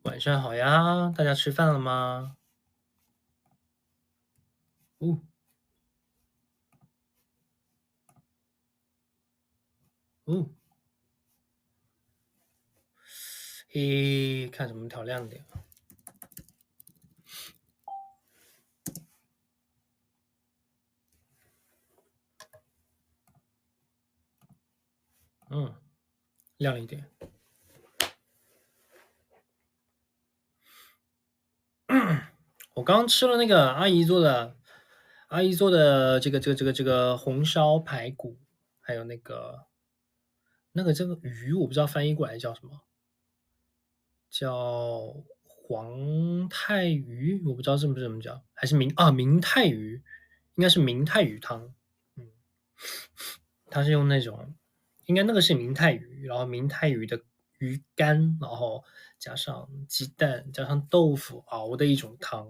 晚上好呀，大家吃饭了吗？哦哦，看什么调亮点啊？嗯，亮一点。我刚吃了那个阿姨做的这个红烧排骨，还有那个这个鱼，我不知道翻译过来叫什么，叫黄泰鱼，我不知道是不是这么叫，还是明太鱼，应该是明太鱼汤。嗯，它是用那种，应该那个是明太鱼，然后明太鱼的鱼干，然后加上鸡蛋，加上豆腐熬的一种汤，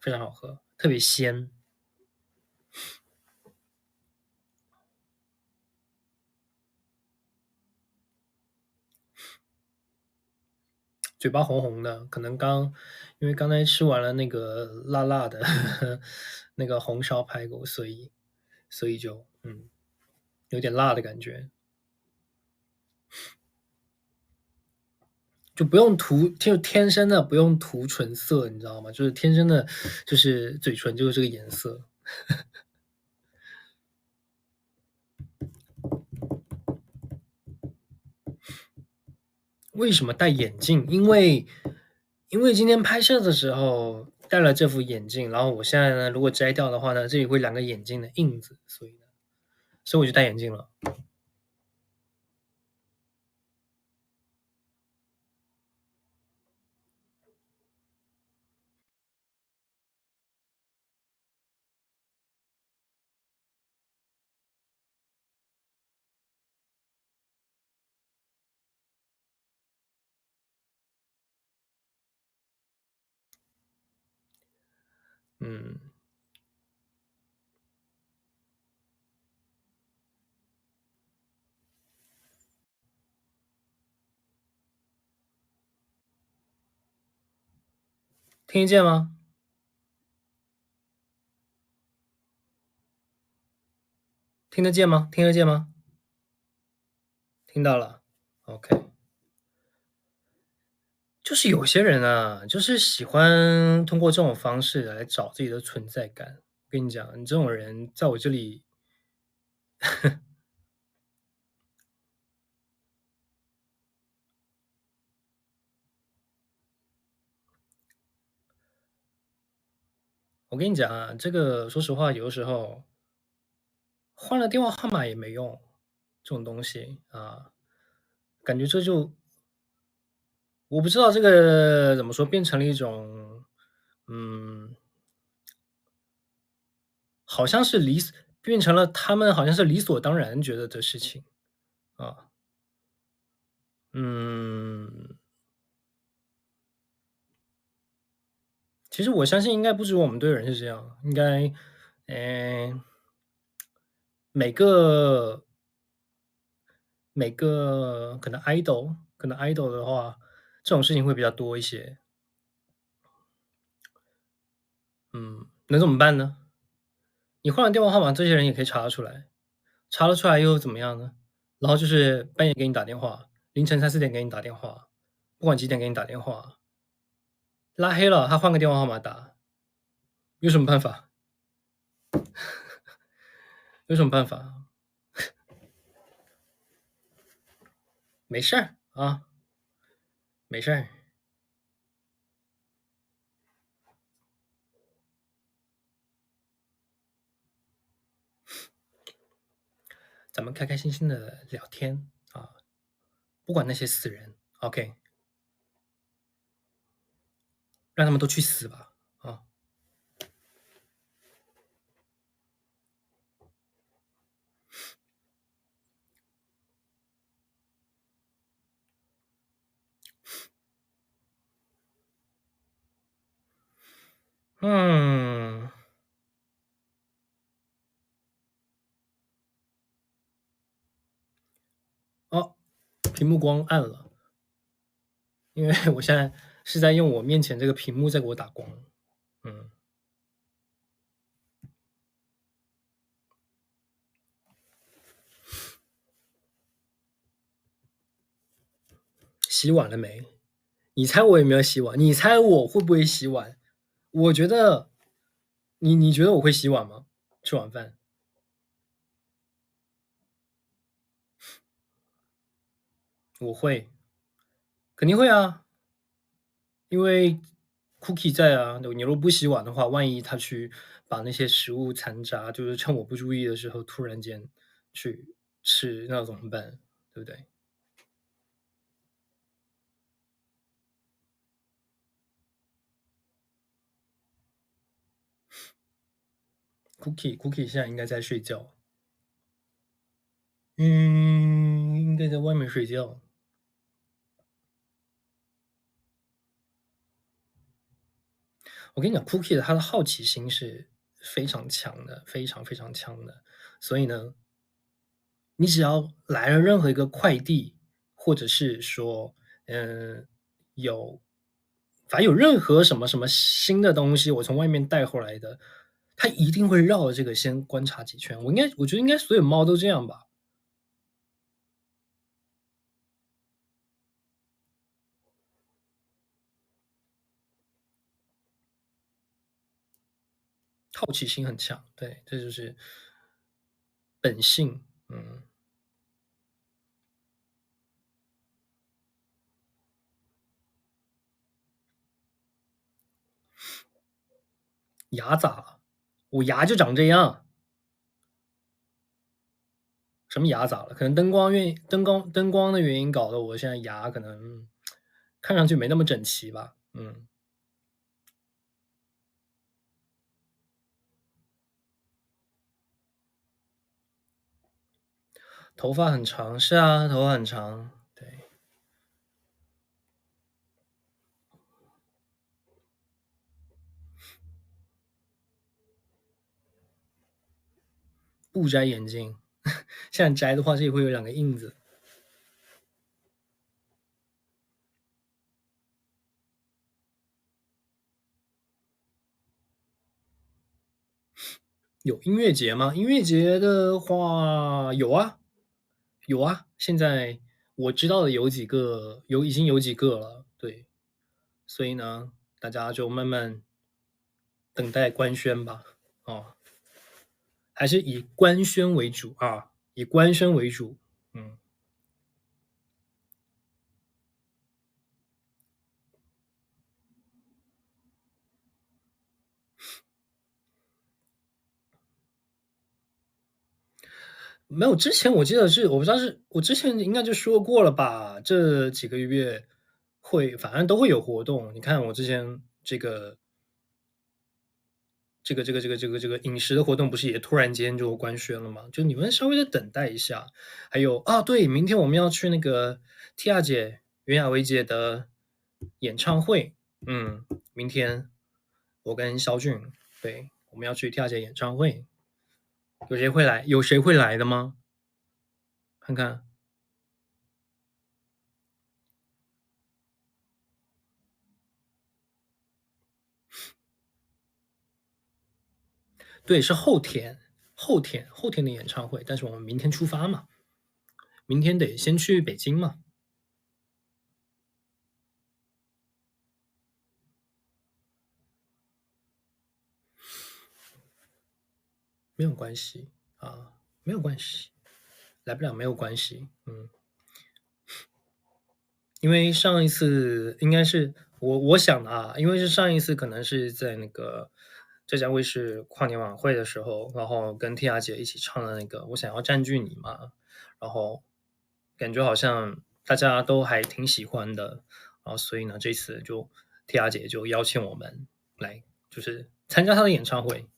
非常好喝，特别鲜。嘴巴红红的，可能因为刚才吃完了那个辣辣的那个红烧排骨，所以就有点辣的感觉，就不用涂，就天生的不用涂唇色，你知道吗？就是天生的，就是嘴唇就是这个颜色。为什么戴眼镜？因为今天拍摄的时候戴了这副眼镜，然后我现在呢，如果摘掉的话呢，这里会两个眼镜的印子，所以我就戴眼镜了。嗯，听得见吗？听得见吗？听得见吗？听到了。OK，就是有些人啊，就是喜欢通过这种方式来找自己的存在感。我跟你讲，你这种人在我这里，我跟你讲啊，这个说实话，有的时候换了电话号码也没用，这种东西啊，感觉这就我不知道这个怎么说，变成了一种，嗯，好像是变成了他们好像是理所当然觉得的事情啊，嗯，其实我相信应该不止我们队人是这样，应该，嗯，每个可能 idol 的话，这种事情会比较多一些，能怎么办呢？你换了电话号码，这些人也可以查得出来，查得出来又怎么样呢？然后就是半夜给你打电话，凌晨3、4点给你打电话，不管几点给你打电话，拉黑了，他换个电话号码打，有什么办法？有什么办法？没事儿啊，没事儿，咱们开开心心的聊天啊，不管那些死人，OK，让他们都去死吧啊！嗯，哦，屏幕光暗了，因为我现在是在用我面前这个屏幕在给我打光。嗯，洗碗了没？你猜我有没有洗碗？你猜我会不会洗碗？我觉得，你觉得我会洗碗吗？吃晚饭，我会，肯定会啊，因为 Cookie 在啊。你如果不洗碗的话，万一他去把那些食物残渣，就是趁我不注意的时候，突然间去吃，那怎么办？对不对？Cookie 现在应该在睡觉，应该在外面睡觉。我跟你讲，Cookie 的他的好奇心是非常强的，非常非常强的。所以呢，你只要来了任何一个快递，或者是说，嗯，有反正有任何什么什么新的东西，我从外面带回来的，它一定会绕着这个先观察几圈。我觉得应该所有猫都这样吧，好奇心很强。对，这就是本性。嗯，牙咋了？我牙就长这样。什么牙咋了？可能灯光的原因搞得我现在牙可能看上去没那么整齐吧。嗯，头发很长，是啊，头发很长，对，不摘眼镜，现在摘的话，这里会有两个印子。有音乐节吗？音乐节的话，有啊，有啊。现在我知道的有几个，已经有几个了，对，所以呢，大家就慢慢等待官宣吧。哦，还是以官宣为主啊，以官宣为主。嗯。没有，之前我记得是我不知道是我之前应该就说过了吧，这几个月反正都会有活动。你看我之前这个饮食的活动不是也突然间就官宣了吗？就你们稍微的等待一下。还有啊，对，明天我们要去那个 Tia 姐袁娅维姐的演唱会。嗯，明天我跟肖俊，对，我们要去 Tia 姐演唱会。有谁会来？有谁会来的吗？看看。对，是后天的演唱会，但是我们明天出发嘛，明天得先去北京嘛。没有关系啊，没有关系，来不了没有关系。嗯，因为上一次应该是我想的啊，因为是上一次可能是在那个浙江卫视跨年晚会的时候，然后跟 Tia 姐一起唱的那个《我想要占据你》嘛，然后感觉好像大家都还挺喜欢的，然后所以呢，这次就 Tia 姐就邀请我们来，就是参加她的演唱会。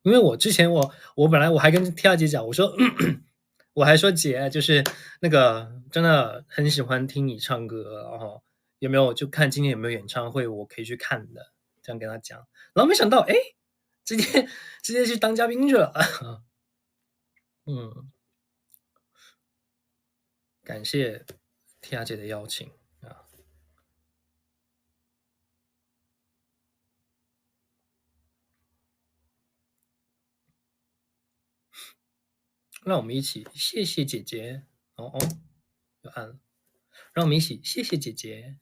因为我之前我本来我还跟 Tia 姐讲，我说我还说姐，就是那个真的很喜欢听你唱歌，然后有没有就看今年有没有演唱会，我可以去看的，这样跟她讲。然后没想到，哎，直接直接去当嘉宾去了。嗯，感谢 Tia 姐的邀请啊。让我们一起谢谢姐姐。哦哦，又按了。让我们一起谢谢姐姐。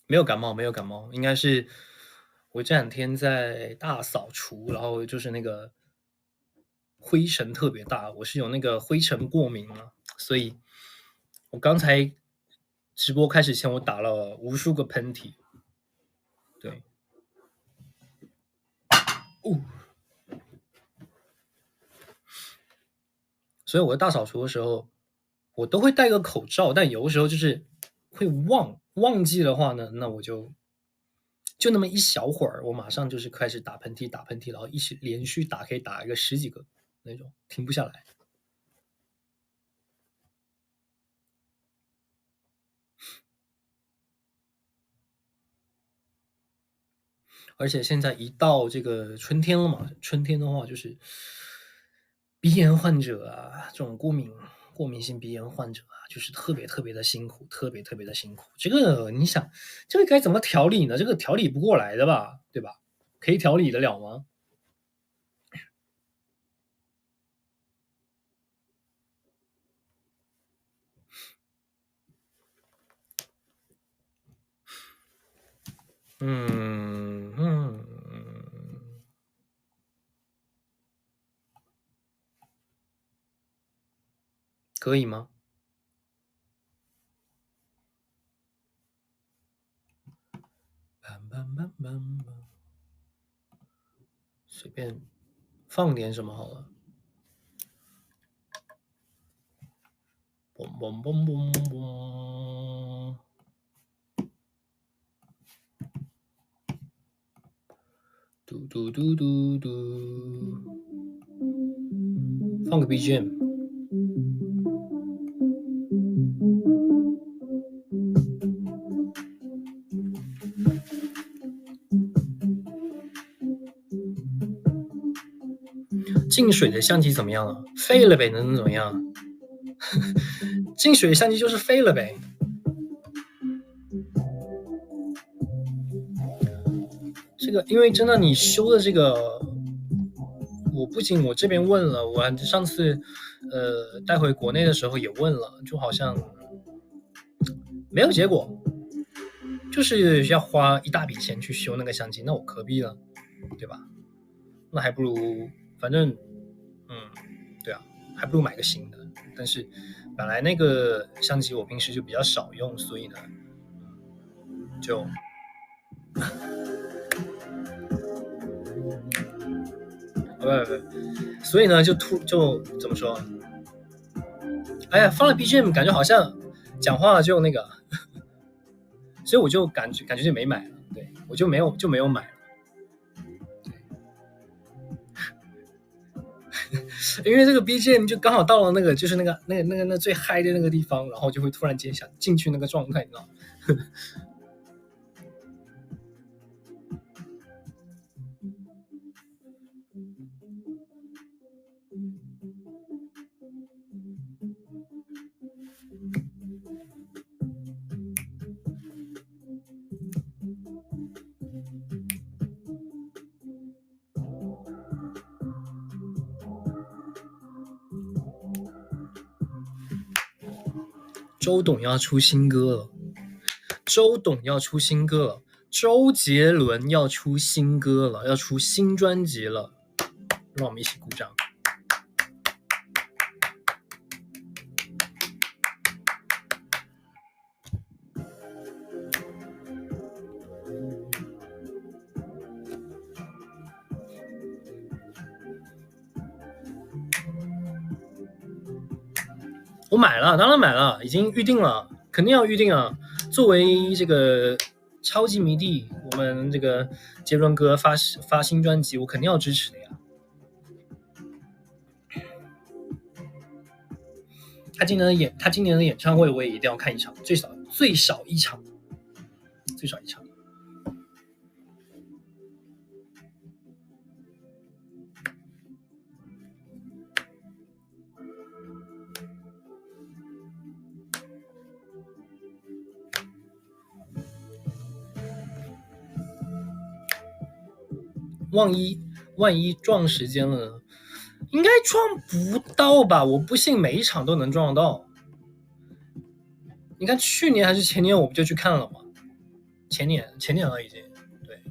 没有感冒，没有感冒，应该是我这两天在大扫除，然后就是那个灰尘特别大，我是有那个灰尘过敏嘛，所以我刚才直播开始前，我打了无数个喷嚏。对，哦，所以我在大扫除的时候，我都会戴个口罩，但有的时候就是会忘记的话呢，那我就那么一小会儿，我马上就是开始打喷嚏，然后一起连续打，可以打一个十几个那种，停不下来。而且现在一到这个春天了嘛，春天的话就是鼻炎患者啊，这种过敏性鼻炎患者啊，就是特别特别的辛苦，特别特别的辛苦。这个你想，这个该怎么调理呢？这个调理不过来的吧，对吧？可以调理得了吗？嗯嗯，可以吗？随便放点什么好了。嘣嘣嘣嘣嘣，嘟嘟嘟嘟嘟，放个 BGM。进水的相机怎么样了？废了呗，能怎么样？进水的相机就是废了呗。这个，因为真的你修的这个，我不仅我这边问了，我上次带回国内的时候也问了，就好像没有结果，就是要花一大笔钱去修那个相机，那我何必呢？对吧？那还不如反正对啊，还不如买个新的。但是本来那个相机我平时就比较少用，所以呢就不，所以呢就怎么说？哎呀，放了 BGM，感觉好像讲话就那个，所以我就感觉就没买了。对，我就没有买了，因为这个 BGM 就刚好到了那个就是那最嗨的那个地方，然后就会突然间想进去那个状态，你知道吗？周董要出新歌了，周董要出新歌了，周杰伦要出新歌了，要出新专辑了，让我们一起鼓掌。我买了，当然买了，已经预定了，肯定要预定啊。作为这个超级迷弟，我们这个杰伦哥发新专辑，我肯定要支持的呀。他今年的演唱会我也一定要看一场，最少一场，最少一场。万一撞时间了呢？应该撞不到吧？我不信每一场都能撞到。你看去年还是前年我不就去看了吗？前年了已经，对。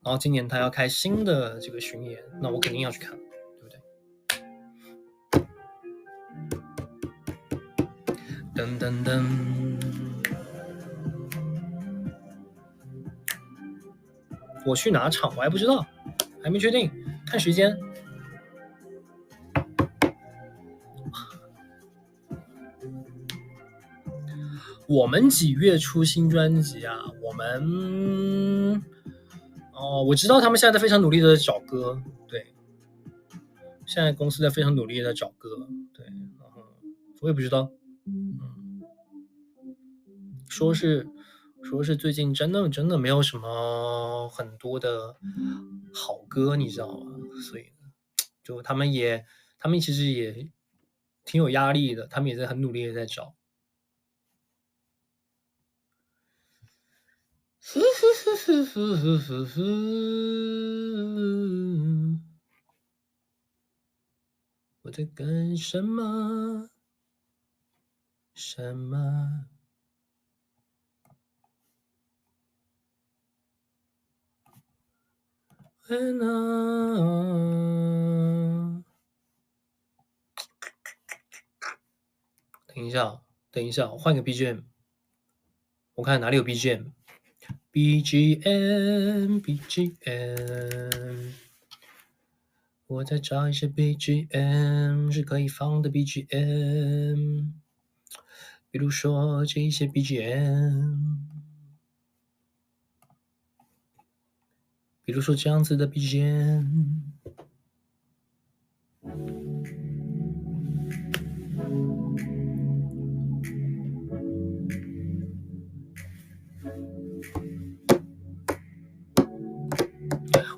然后今年他要开新的这个巡演，那我肯定要去看，对不对？噔噔噔，我去哪场我还不知道，还没确定，看时间。我们几月出新专辑啊？我知道他们现在在非常努力的找歌，对，现在公司在非常努力的找歌，对，然后我也不知道，说是最近真的没有什么很多的好歌，你知道吗？所以就他们其实也挺有压力的，他们也在很努力的在找。我在干什么？什么？等一下，我换个 BGM，我看哪里有 BGM。BGM，我在找一些 BGM 是可以放的 BGM，比如说这些 BGM，比如说这样子的 BGM。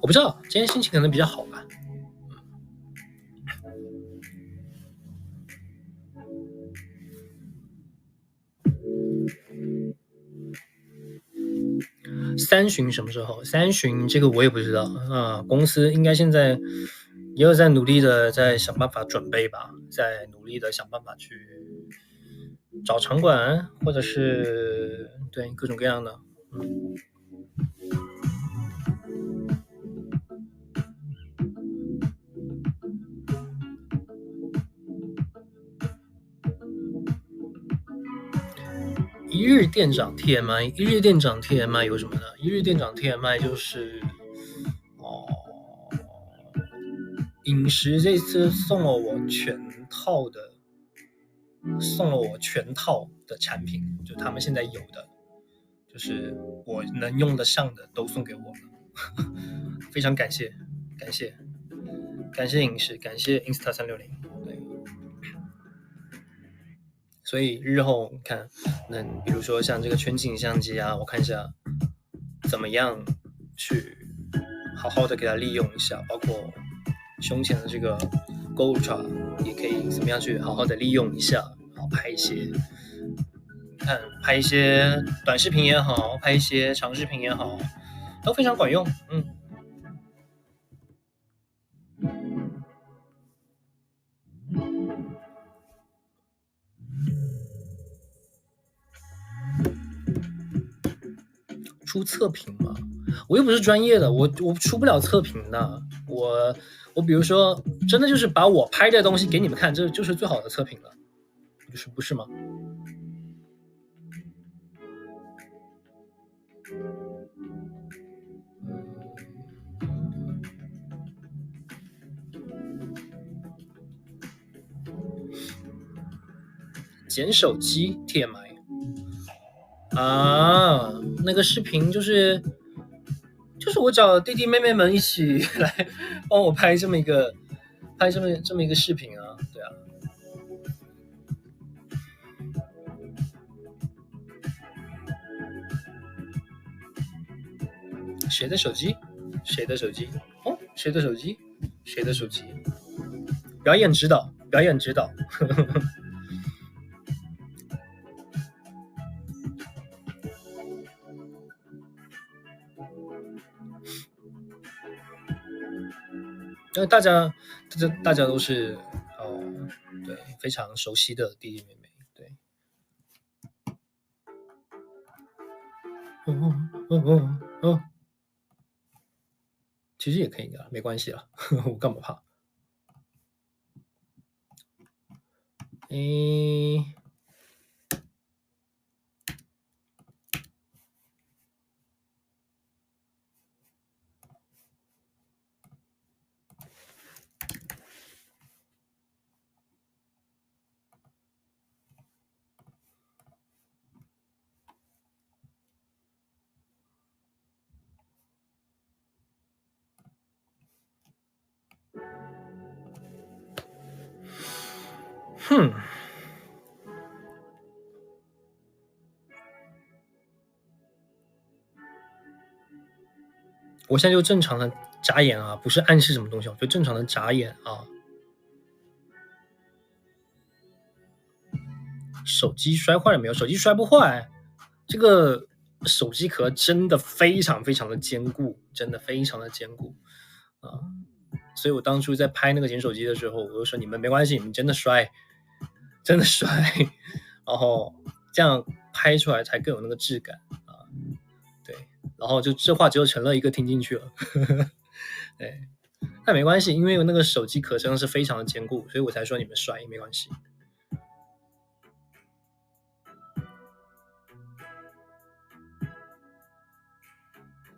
我不知道，今天心情可能比较好吧。三巡什么时候？三巡这个我也不知道啊。公司应该现在也有在努力的在想办法准备吧，在努力的想办法去找场馆，或者是对各种各样的。一日店长 TMI， 一日店长 TMI 有什么呢？一日店长 TMI 就是饮食这次送了我全套的产品，就他们现在有的，就是我能用得上的都送给我了，非常感谢饮食，感谢 Insta360，对，所以日后看能比如说像这个全景相机啊，我看一下怎么样去好好的给它利用一下，包括胸前的这个 Go Ultra 也可以怎么样去好好的利用一下，然后拍一些短视频也好，拍一些长视频也好，都非常管用。出测评嘛，我又不是专业的，我出不了测评的。我比如说，真的就是把我拍的东西给你们看，这就是最好的测评了，就是不是吗？捡手机 TMI 啊，那个视频就是我找弟弟妹妹们一起来帮我拍这么一个视频啊，对啊。谁的手机？谁的手机？哦，谁的手机？谁的手机？表演指导，表演指导。那大家都是对非常熟悉的弟弟妹妹，对，哦哦哦哦，其实也可以的，没关系啦，我干嘛怕？诶，哼，我现在就正常的眨眼啊，不是暗示什么东西，我就正常的眨眼啊。手机摔坏了没有？手机摔不坏，这个手机壳真的非常非常的坚固，真的非常的坚固啊！所以我当初在拍那个捡手机的时候，我就说你们没关系，你们真的摔，真的摔，然后这样拍出来才更有那个质感啊。对，然后就这话就成了一个听进去了。对，但没关系，因为那个手机壳真的是非常的坚固，所以我才说你们摔没关系。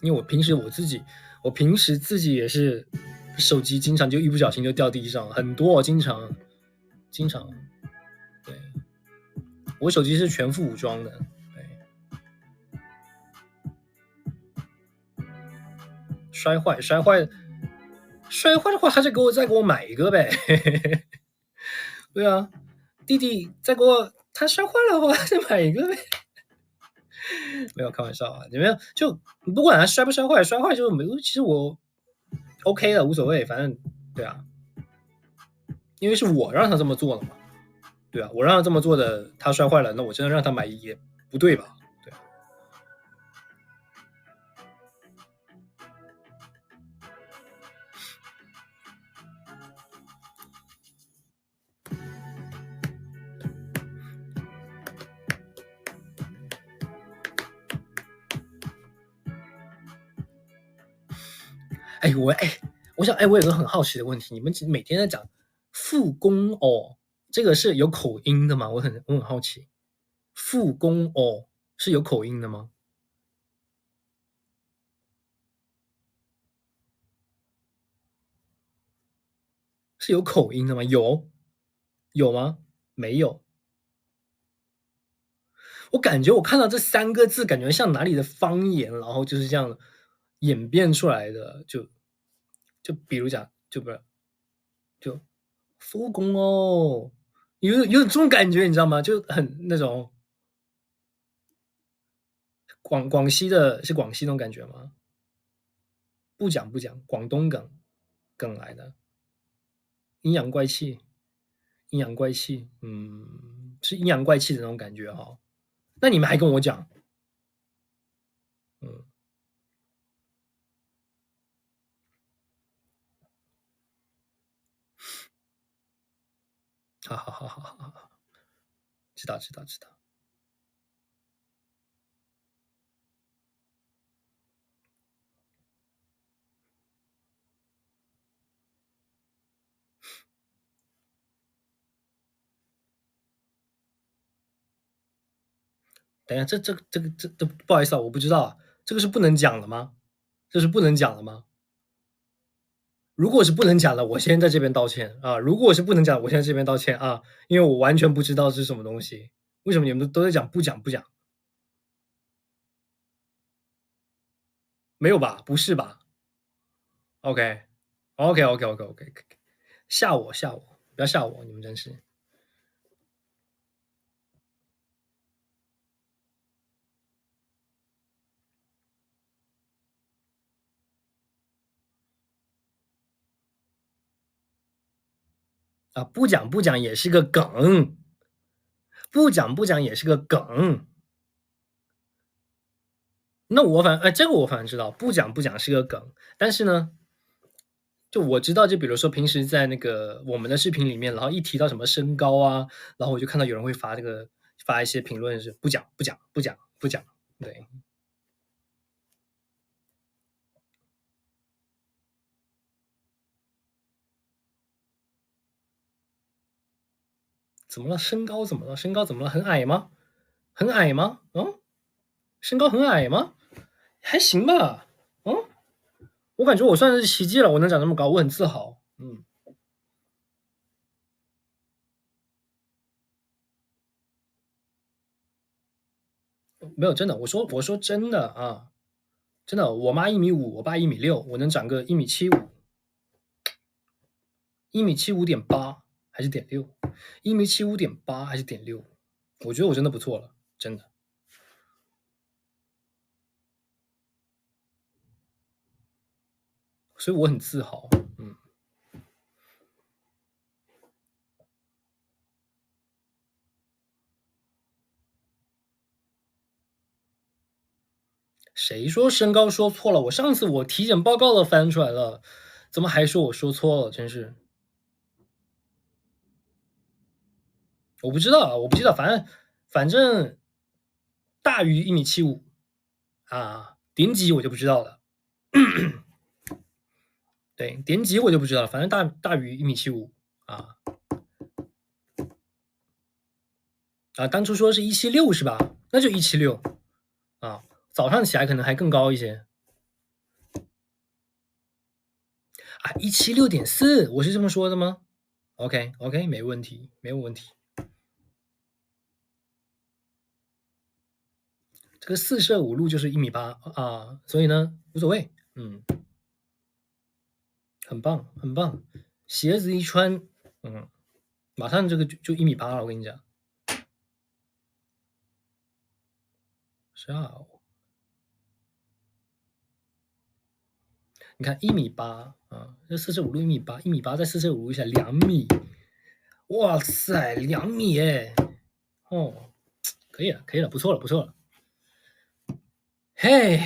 因为我平时自己也是手机经常就一不小心就掉地上，很多，经常，对，我手机是全副武装的，对，摔坏摔坏摔坏的话，他再给我买一个呗，对啊，弟弟他摔坏了的话再买一个呗，没有开玩笑啊，你没有就不管他摔不摔坏，摔坏就没有，其实我 OK 的，无所谓，反正对啊，因为是我让他这么做的嘛。对啊，我让他这么做的，他摔坏了，那我真的让他买也不对吧？对啊，我想，我有个很好奇的问题，你们每天在讲复工哦，这个是有口音的吗？我很好奇，复工哦是有口音的吗？是有口音的吗？有吗？没有。我感觉我看到这三个字，感觉像哪里的方言，然后就是这样演变出来的。就比如讲，就不是就复工哦，有这种感觉，你知道吗？就很那种广西的，是广西那种感觉吗？不讲，广东梗来的，阴阳怪气，阴阳怪气，是阴阳怪气的那种感觉哈、哦。那你们还跟我讲，嗯，好好好好好好，知道。等一下，这不好意思啊，我不知道啊，这个是不能讲的吗？这是不能讲的吗？如果是不能讲的，我先在这边道歉啊！如果是不能讲，我先在这边道歉啊！因为我完全不知道这是什么东西。为什么你们都在讲不讲？没有吧？不是吧？OK，OK，OK，OK，OK，吓我，不要吓我，你们真是啊！不讲也是个梗，不讲也是个梗。那这个我反正知道，不讲是个梗，但是呢，就我知道，就比如说平时在那个我们的视频里面，然后一提到什么身高啊，然后我就看到有人会发一些评论是不讲不讲不讲不讲，对，怎么了？身高怎么了？身高怎么了？很矮吗？很矮吗？嗯，身高很矮吗？还行吧。嗯，我感觉我算是奇迹了，我能长这么高，我很自豪。嗯，没有真的，我说真的啊，真的，我妈1米5，我爸1米6，我能长个1米75，1米75.8还是点六，1米75.8还是点六，我觉得我真的不错了，真的，所以我很自豪。嗯，谁说身高说错了？我上次我体检报告都翻出来了，怎么还说我说错了？真是，我不知道啊，我不知道，反正大于1米75啊，点几我就不知道了。对，点几我就不知道了，反正大于1米75啊啊！当初说是176是吧？那就176啊，早上起来可能还更高一些啊，176.4，我是这么说的吗？OK OK，没问题，没有问题。这个4舍5入就是1米8啊，所以呢无所谓，嗯，很棒很棒。鞋子一穿，嗯，马上这个就1米8了，我跟你讲，是啊，你看1米8啊，这4舍5入1米8，1米8再4舍5入一下2米，哇塞，2米哎，哦，可以了可以了，不错了不错了，嘿，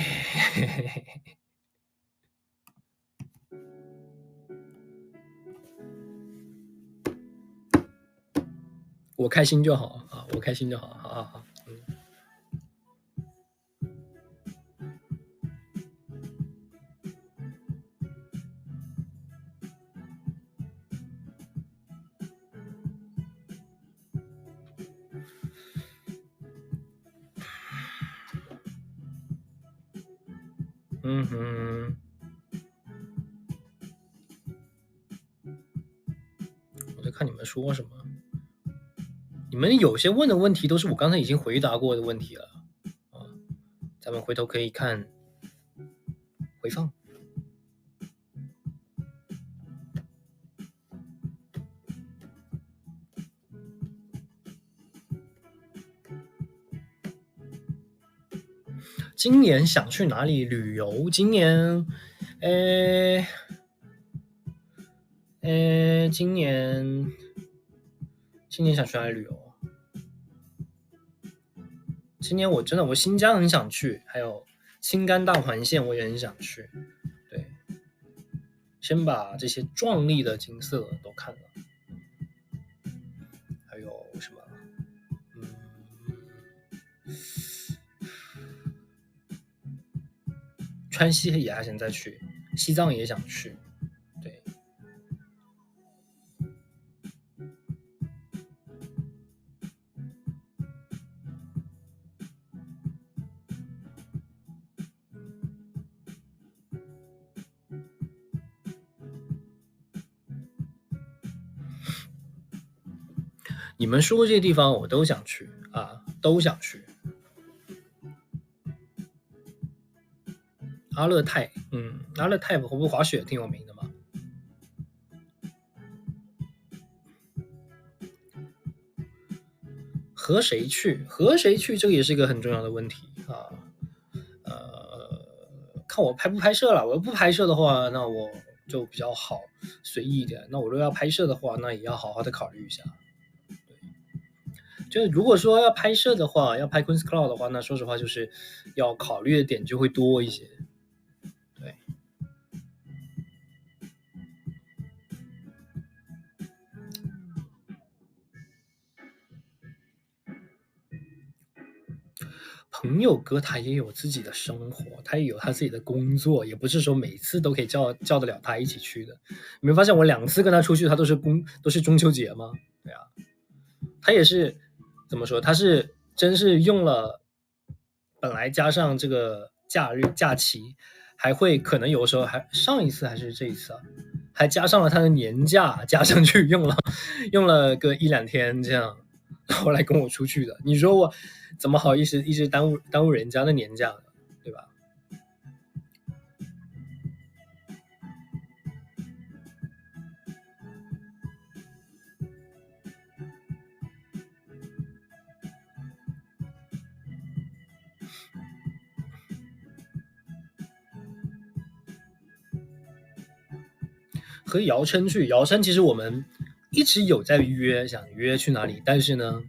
我开心就好啊，我开心就好，好好好，嗯哼，我在看你们说什么。你们有些问的问题都是我刚才已经回答过的问题了啊，咱们回头可以看回放。今年想去哪里旅游？今年，呃，今年，今年想去哪里旅游？今年我真的，我新疆很想去，还有青甘大环线我也很想去。对，先把这些壮丽的景色都看了，还有什么？嗯，川西也还想再去，西藏也想去。对，你们说这些地方我都想去啊，都想去。阿勒泰，阿勒泰会不会滑雪挺有名的嘛？和谁去？和谁去？这个也是一个很重要的问题啊。看我拍不拍摄了。我不拍摄的话，那我就比较好随意一点。那我如果要拍摄的话，那也要好好的考虑一下。就是如果说要拍摄的话，要拍 Queen's Cloud 的话，那说实话就是要考虑的点就会多一些。对，朋友哥他也有自己的生活，他也有他自己的工作，也不是说每次都可以叫得了他一起去的。你没发现我2次跟他出去，他都是中秋节吗？对啊，他也是怎么说？他是真是用了本来加上这个假期，还会可能有的时候还上一次还是这一次啊，还加上了他的年假加上去用了个1-2天这样，然后来跟我出去的。你说我怎么好意思一直耽误人家的年假呢？对吧？和姚琛去，姚琛其实我们一直有在想约去哪里，但是呢，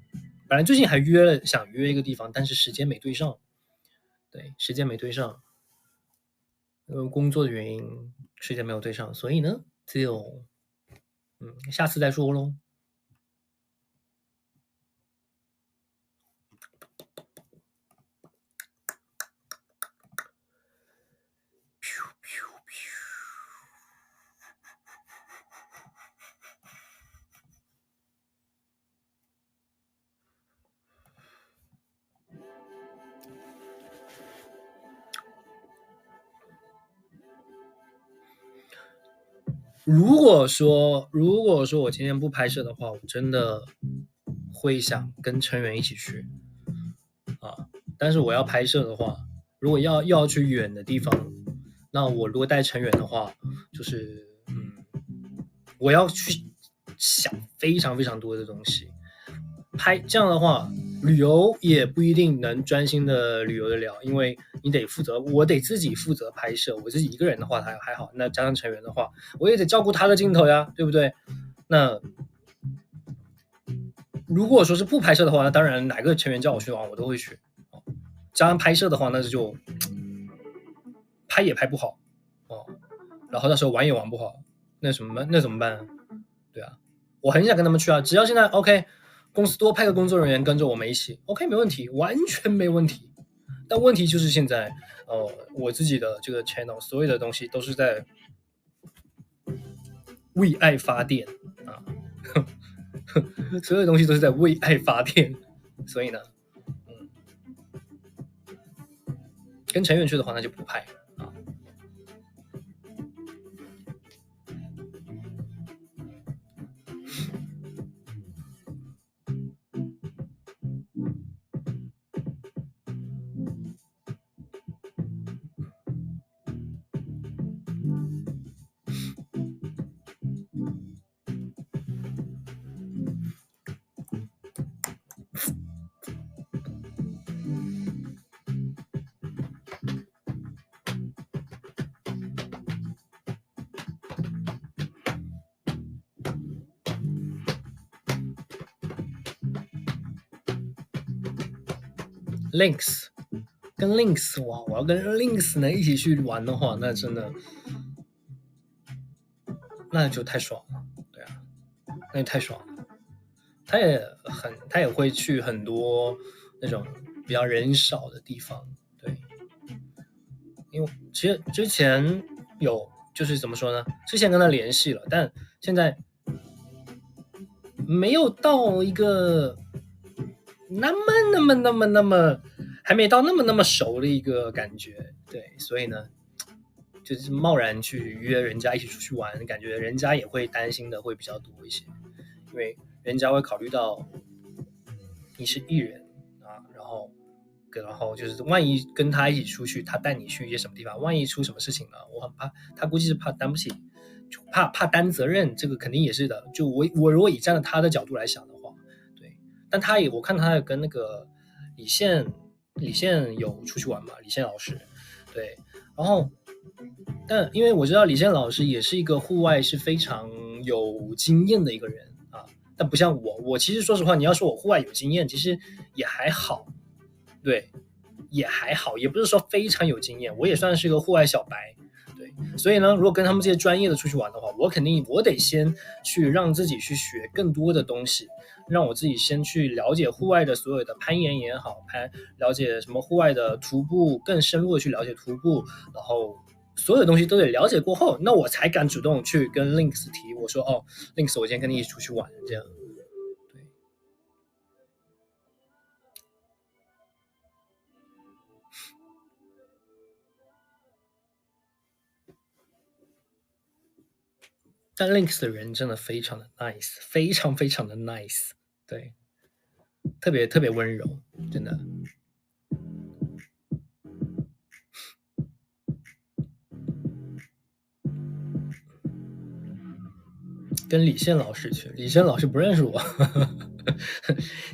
本来最近还想约一个地方，但是时间没对上，对，时间没对上，因为工作的原因，时间没有对上，所以呢，就下次再说喽。如果说我今天不拍摄的话，我真的会想跟成员一起去啊。但是我要拍摄的话，如果要去远的地方，那我如果带成员的话，就是我要去想非常非常多的东西。这样的话，旅游也不一定能专心的旅游得了，因为我得自己负责拍摄，我自己一个人的话还好，那加上成员的话，我也得照顾他的镜头呀，对不对？那如果说是不拍摄的话，那当然哪个成员叫我去的话，我都会去。加上拍摄的话，那就拍也拍不好哦，然后到时候玩也玩不好，那怎么办？对啊，我很想跟他们去啊，只要现在 OK。公司多派个工作人员跟着我们一起 ，OK， 没问题，完全没问题。但问题就是现在，我自己的这个 channel 所有的东西都是在为爱发电啊，所有的东西都是在为爱发电，所以呢，跟成员去的话，那就不派啊。Links 跟 Links 哇，我要跟 Links 呢一起去玩的话，那真的那就太爽了，对啊，那就太爽了。他也会去很多那种比较人少的地方，对，因为其实之前就是怎么说呢？之前跟他联系了，但现在没有到一个那么还没到那么熟的一个感觉，对，所以呢，就是贸然去约人家一起出去玩，感觉人家也会担心的会比较多一些，因为人家会考虑到你是艺人啊，然后就是万一跟他一起出去，他带你去一些什么地方，万一出什么事情了，我很怕，他估计是怕担不起，就怕担责任，这个肯定也是的。就我如果以站在他的角度来想的话，对，但我看他也跟那个李现有出去玩嘛，李现老师，对，然后但因为我知道李现老师也是一个户外是非常有经验的一个人啊，但不像我其实说实话，你要说我户外有经验，其实也还好，对，也还好，也不是说非常有经验，我也算是个户外小白，对，所以呢，如果跟他们这些专业的出去玩的话，我得先去让自己去学更多的东西，让我自己先去了解户外的所有的攀岩也好，了解什么户外的徒步，更深入的去了解徒步，然后所有东西都得了解过后，那我才敢主动去跟 Links 提，我说哦，Links，我今天跟你一起出去玩，这样。对，但 Links 的人真的非常的 nice，非常非常的 nice，对，特别特别温柔，真的。跟李现老师去，李现老师不认识我，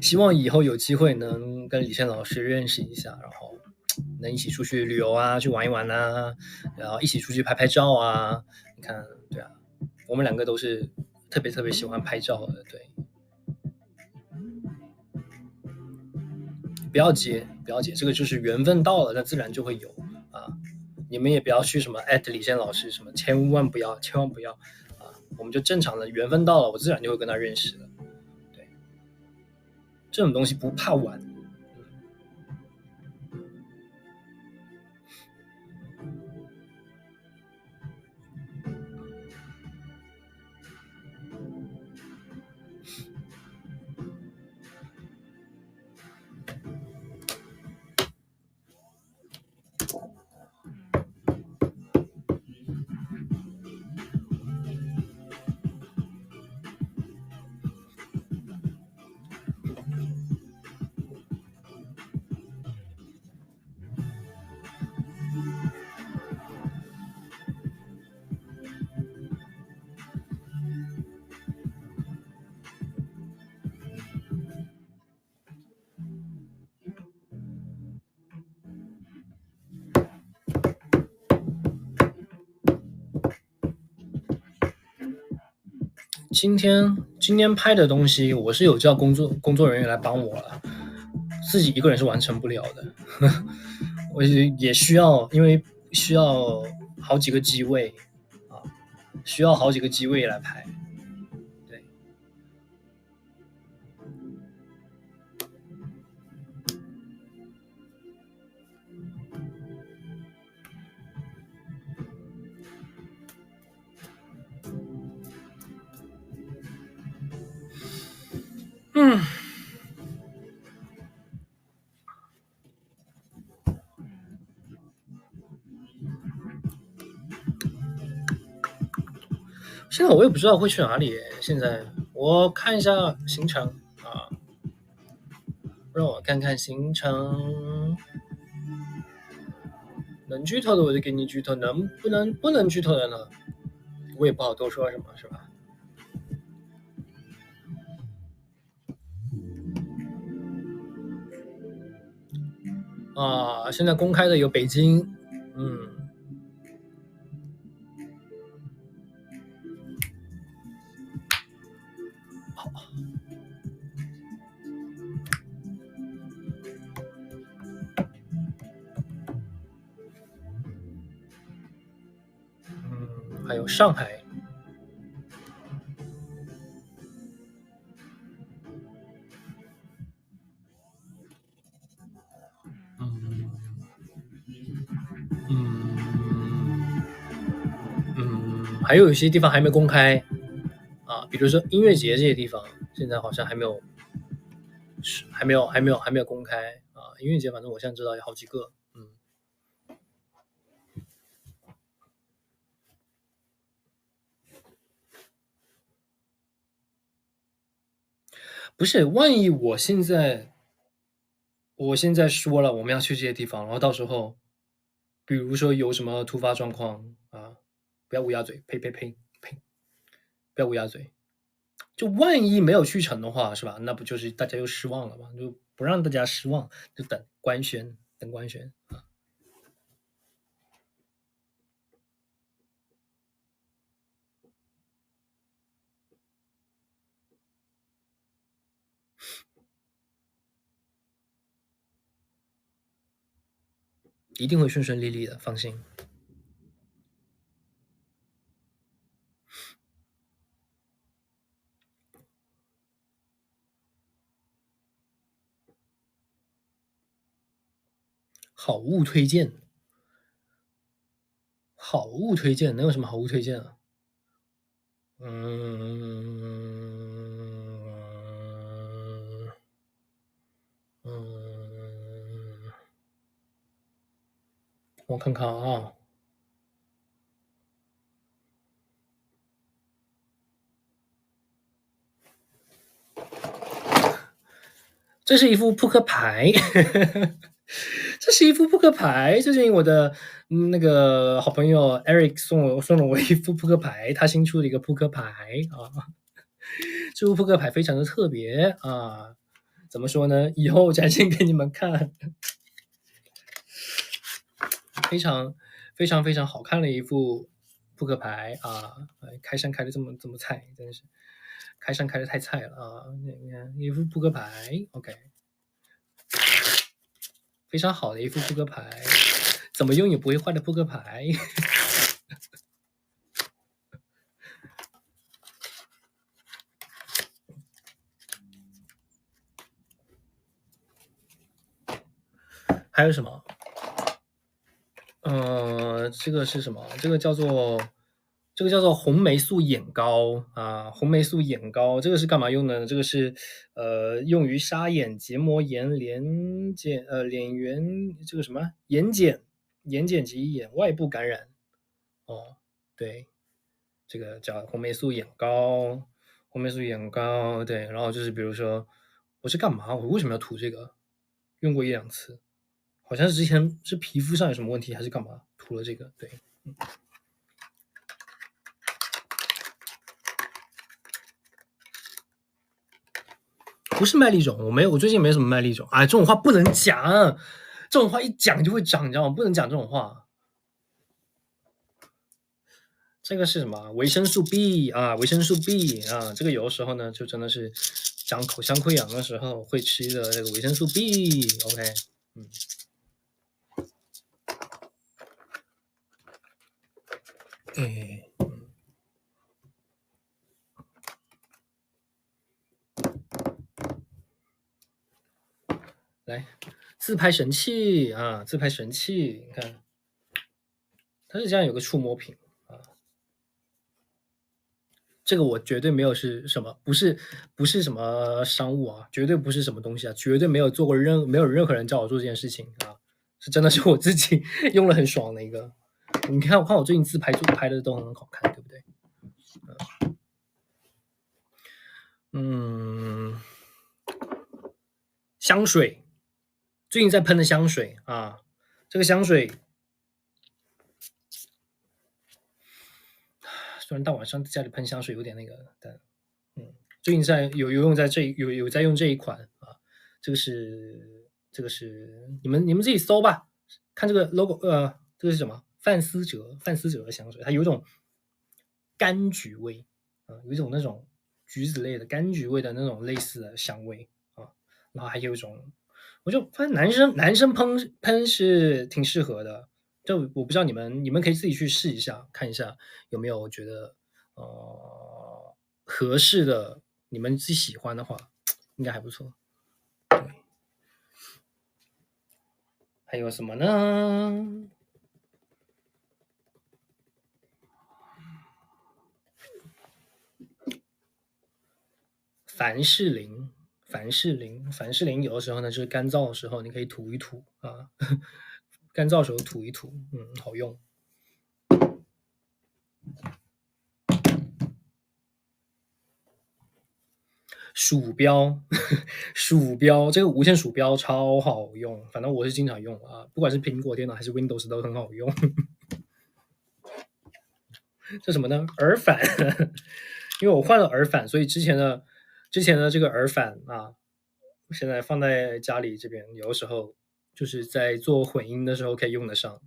希望以后有机会能跟李现老师认识一下，然后能一起出去旅游啊，去玩一玩啊，然后一起出去拍拍照啊。你看，对啊，我们两个都是特别特别喜欢拍照的，对。不要接，不要接，这个就是缘分到了，那自然就会有啊。你们也不要去什么艾特李现老师什么，千万不要，千万不要啊！我们就正常的缘分到了，我自然就会跟他认识了。对，这种东西不怕晚。今天拍的东西，我是有叫工作人员来帮我了，自己一个人是完成不了的。我也需要，因为需要好几个机位啊，需要好几个机位来拍。对，嗯，现在我也不知道会去哪里。现在我看一下行程啊，让我看看行程。能剧透的我就给你剧透，不能剧透的呢，我也不好多说什么，是吧？啊，现在公开的有北京，嗯，还有上海，嗯嗯还有一些地方还没公开啊，比如说音乐节这些地方，现在好像还没有公开啊。音乐节反正我现在知道有好几个，不是，万一我现在说了我们要去这些地方，然后到时候比如说有什么突发状况啊，不要乌鸦嘴，呸呸呸呸，不要乌鸦嘴。就万一没有去成的话，是吧？那不就是大家又失望了吗？就不让大家失望，就等官宣，等官宣啊，一定会顺顺利利的，放心。好物推荐，好物推荐能有什么好物推荐啊？嗯嗯，我看看啊，这是一副扑克牌，这是一副扑克牌。最近我的那个好朋友 Eric 送了我一副扑克牌，他新出的一个扑克牌啊。这副扑克牌非常的特别啊，怎么说呢？以后展现给你们看，非常非常好看的一副扑克牌啊！开山开的这么菜，真的是开山开的太菜了啊！你看一副扑克牌，OK，非常好的一副扑克牌，怎么用也不会坏的扑克牌。还有什么？这个是什么？这个叫做红霉素眼膏啊，红霉素眼膏，这个是干嘛用的呢？这个是用于沙眼、结膜炎、脸源这个什么眼睑及眼外部感染哦，对，这个叫红霉素眼膏，红霉素眼膏，对，然后就是比如说我是干嘛？我为什么要涂这个？用过一两次。好像是之前是皮肤上有什么问题，还是干嘛涂了这个？对，不是麦粒肿，我最近没什么麦粒肿。哎，这种话不能讲，这种话一讲就会长，你知道吗？不能讲这种话。这个是什么？维生素 B 啊，维生素 B 啊，这个有的时候呢，就真的是长口腔溃疡的时候会吃的这个维生素 B。OK，嗯，哎，来，自拍神器啊，自拍神器，你看，它是这样有个触摸屏。这个我绝对没有是什么，不是什么商务啊，绝对不是什么东西啊，绝对没有做过没有任何人叫我做这件事情啊，是真的是我自己用了很爽的一个。你看，我看我最近自拍拍的都很好看，对不对？嗯，香水，最近在喷的香水啊，这个香水虽然大晚上在家里喷香水有点那个，但最近有在用这一款啊，这个是你们自己搜吧，看这个 logo，这个是什么？范思哲的香水，它有一种柑橘味啊，有一种那种橘子类的柑橘味的那种类似的香味啊，然后还有一种，我就发现男生喷是挺适合的，就我不知道你们可以自己去试一下，看一下有没有觉得合适的，你们自己喜欢的话，应该还不错。还有什么呢？凡士林，凡士林有的时候呢，就是干燥的时候你可以涂一涂啊，干燥的时候涂一涂，好用。鼠标，鼠标，这个无线鼠标超好用，反正我是经常用啊，不管是苹果电脑还是 Windows 都很好用。这什么呢？耳返，因为我换了耳返，所以之前的这个耳返啊，现在放在家里这边，有的时候就是在做混音的时候可以用得上。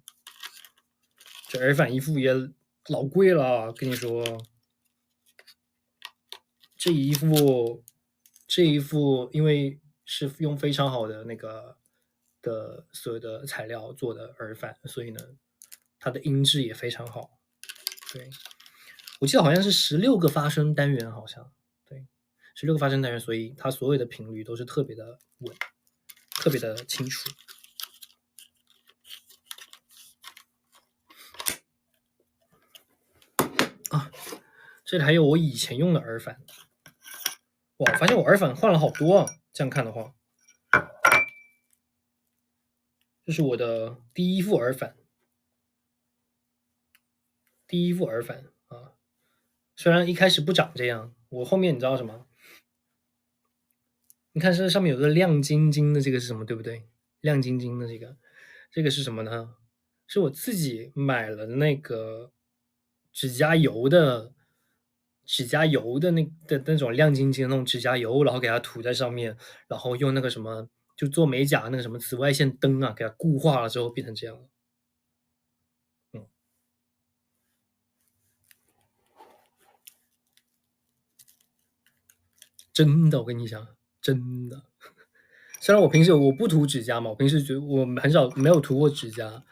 这耳返一副也老贵了，跟你说，这一副，这一副因为是用非常好的那个的所有的材料做的耳返，所以呢，它的音质也非常好。对，我记得好像是16个发声单元，好像对，16个发声单元，所以它所有的频率都是特别的稳，特别的清楚。这里还有我以前用的耳返。哇，我发现我耳返换了好多啊！这样看的话，这是我的第一副耳返，啊。虽然一开始不长这样，我后面你知道什么？你看这上面有个亮晶晶的，这个是什么？对不对？亮晶晶的这个是什么呢？是我自己买了那个指甲油的，那种亮晶晶的那种指甲油，然后给它涂在上面，然后用那个什么，就做美甲那个什么紫外线灯啊，给它固化了之后变成这样了。嗯，真的，我跟你讲，真的。虽然我平时我不涂指甲嘛，我平时我很少没有涂过指甲，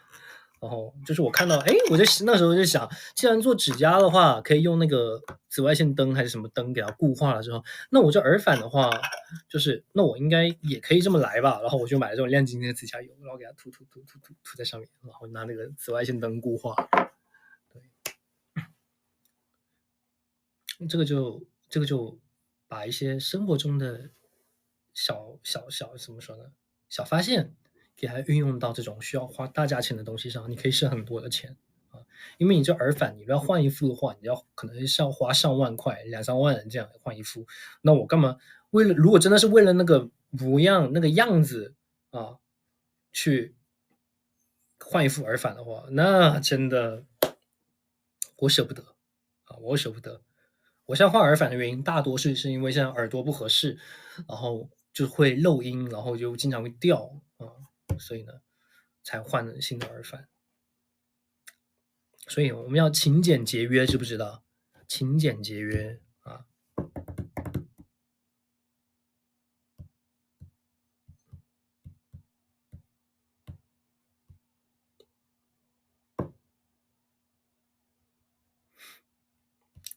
然后就是我看到，哎，那时候就想，既然做指甲的话，可以用那个紫外线灯还是什么灯给它固化了之后，那我这耳返的话，就是那我应该也可以这么来吧。然后我就买了这种亮晶晶的指甲油，然后给它涂在上面，然后拿那个紫外线灯固化。这个就把一些生活中的小怎么说呢？小发现，给它运用到这种需要花大价钱的东西上，你可以省很多的钱啊。因为你这耳返，你要换一副的话，可能是要花上万块、2、3万这样换一副。那我干嘛如果真的是为了那个模样、那个样子啊，去换一副耳返的话，那真的我舍不得啊，我舍不得。我现在换耳返的原因，大多是因为现在耳朵不合适，然后就会漏音，然后就经常会掉啊，所以呢，才换新的耳返。所以我们要勤俭节约，知不知道？勤俭节约啊！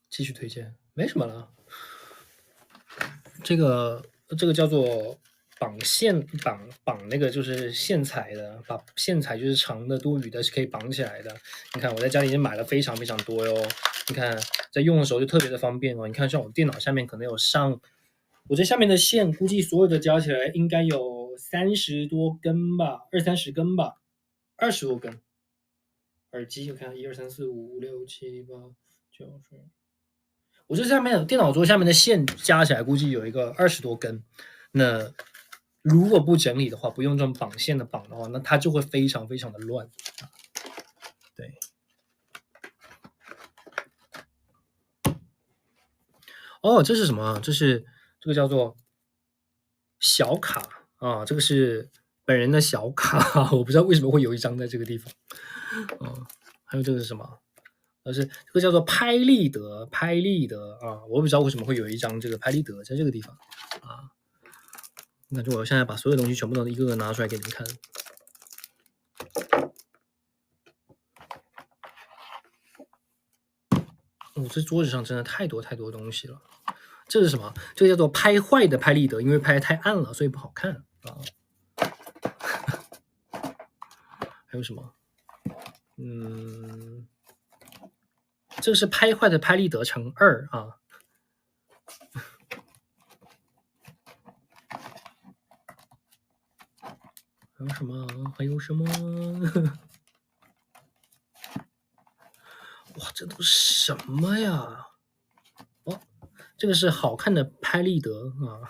继续推荐，没什么了。这个叫做绑那个就是线材的，把线材就是长的多余的是可以绑起来的。你看我在家里已经买了非常非常多哟。你看在用的时候就特别的方便哦。你看像我电脑下面可能有我这下面的线估计所有的加起来应该有30多根吧，20、30根吧，20多根。耳机我看1、2、3、4、5、6、7、8、9、10。我这下面电脑桌下面的线加起来估计有一个20多根。那如果不整理的话，不用这种绑线的绑的话，那它就会非常非常的乱。对。哦，这是什么？这个叫做小卡啊，这个是本人的小卡，我不知道为什么会有一张在这个地方。还有这个是什么？这个叫做拍立得啊，我不知道为什么会有一张这个拍立得在这个地方啊。那就我现在把所有东西全部都一个个拿出来给你们看。这桌子上真的太多太多东西了。这是什么？这个叫做拍坏的拍立得，因为拍的太暗了，所以不好看啊。还有什么？这个是拍坏的拍立得乘2啊。还有什么？还有什么？哇，这都是什么呀？哦，这个是好看的拍立得啊，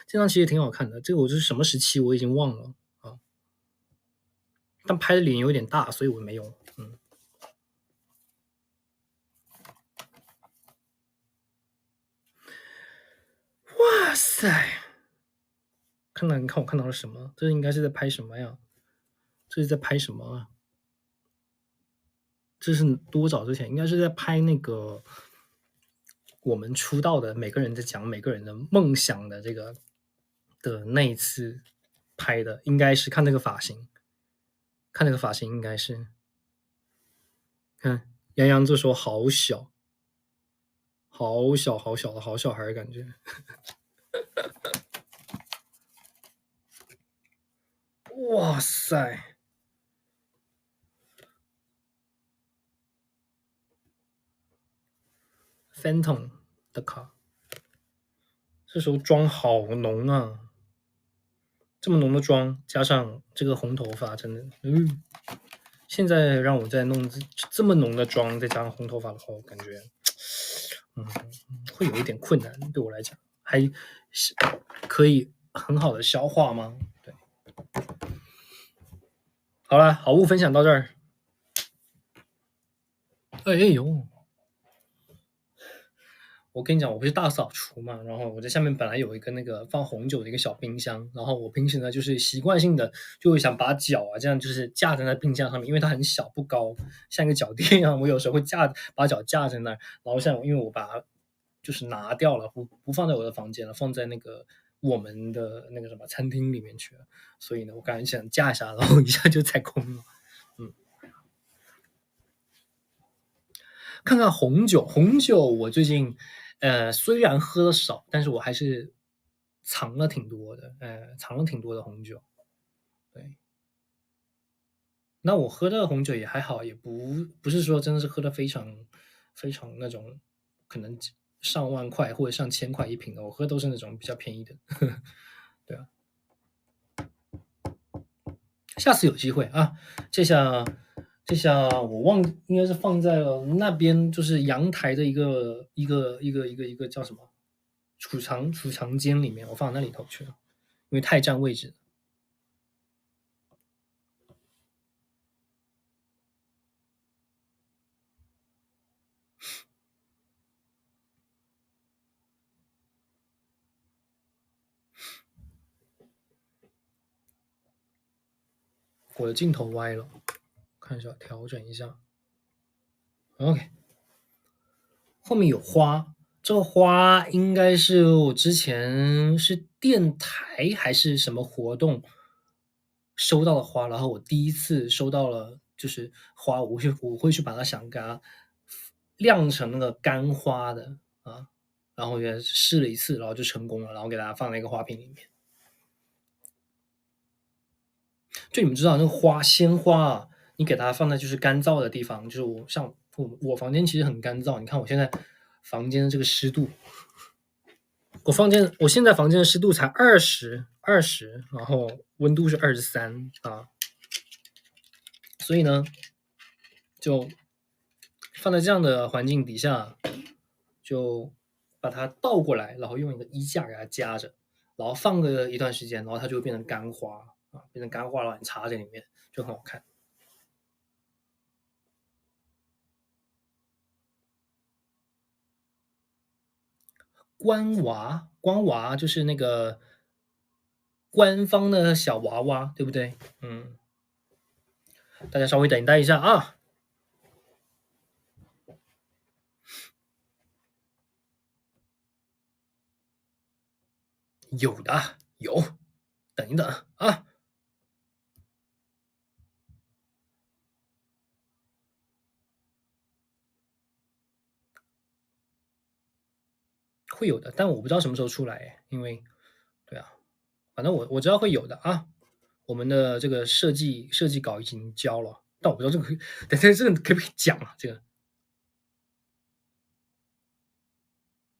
这张其实挺好看的。这个我是什么时期我已经忘了啊，但拍的脸有点大，所以我没用。哇塞！你看我看到了什么？这应该是在拍什么呀？这是在拍什么啊？这是多早之前？应该是在拍那个我们出道的每个人在讲每个人的梦想的那一次拍的，应该是看那个发型，应该是看杨洋这时候好小，好小好小的好小孩感觉。哇塞！ Phantom 的卡，这时候妆好浓啊，这么浓的妆加上这个红头发，真的，现在让我再弄这么浓的妆，再加上红头发的话，我感觉，会有一点困难，对我来讲，还是可以很好的消化吗？对，好了，好物分享到这儿。哎呦，我跟你讲，我不是大扫除嘛，然后我在下面本来有一个那个放红酒的一个小冰箱，然后我平时呢就是习惯性的就会想把脚啊这样就是架在那冰箱上面，因为它很小不高，像一个脚垫一样，我有时候会把脚架在那儿，然后因为我把它就是拿掉了，不放在我的房间了，放在那个我们的那个什么餐厅里面去了，所以呢，我刚才想架一下，然后一下就踩空了。看看红酒，红酒我最近虽然喝的少，但是我还是藏了挺多的，藏了挺多的红酒。对，那我喝的红酒也还好，也不是说真的是喝的非常那种可能上万块或者上千块一瓶的，我喝都是那种比较便宜的。对啊，下次有机会啊，这下应该是放在了那边，就是阳台的一个叫什么储藏间里面，我放那里头去了，因为太占位置了。我的镜头歪了，看一下调整一下。OK，后面有花，这个花应该是我之前是电台还是什么活动收到的花，然后我第一次收到了就是花，我会去把它想给它晾成那个干花的啊，然后也试了一次，然后就成功了，然后给大家放在一个花瓶里面。就你们知道那个鲜花啊，你给它放在就是干燥的地方，就是我房间其实很干燥，你看我现在房间的这个湿度，我现在房间的湿度才二十，然后温度是23啊，所以呢，就放在这样的环境底下，就把它倒过来，然后用一个衣架给它夹着，然后放个一段时间，然后它就会变成干花啊，变成干花，然后你插在里面就很好看。官娃就是那个官方的小娃娃，对不对？大家稍微等待一下啊。有的，有，等一等啊，会有的，但我不知道什么时候出来，因为对啊，反正我知道会有的啊。我们的这个设计稿已经交了，但我不知道这个等下这个可不可以讲啊？这个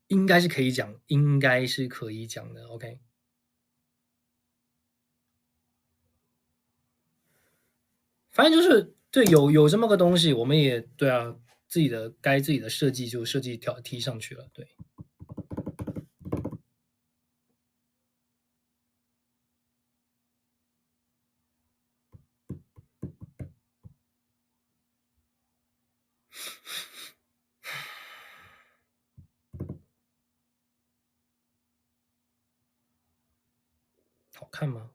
应该是可以讲，应该是可以讲的。OK，反正就是对，有这么个东西，我们也对啊，自己的设计就设计提上去了，对。好看吗？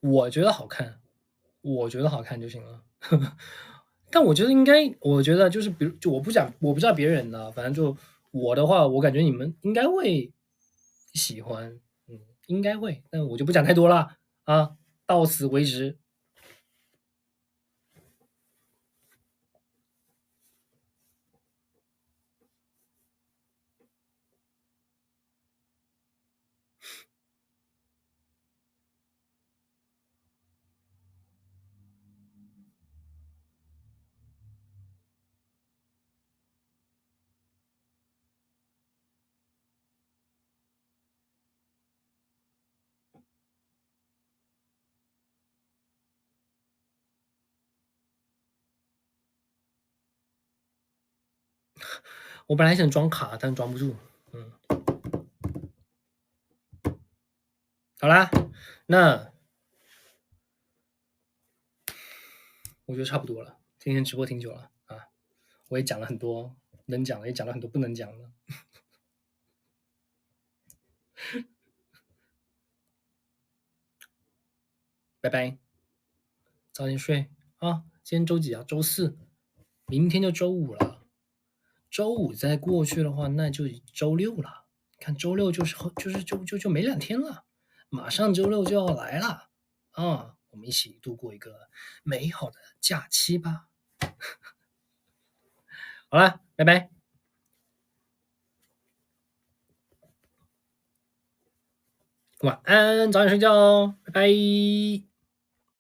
我觉得好看，我觉得好看就行了。但我觉得我觉得就是比如就我不知道别人的，反正就我的话，我感觉你们应该会喜欢，应该会，但我就不讲太多了啊，到此为止。我本来想装卡，但装不住。好啦，那我觉得差不多了。今天直播挺久了啊，我也讲了很多能讲的，也讲了很多不能讲的。拜拜，早点睡啊！今天周几啊？周4，明天就周5了。周5再过去的话，那就周6了。看周6就没2天了，马上周6就要来了啊！我们一起度过一个美好的假期吧。好了，拜拜，晚安，早点睡觉哦，拜拜。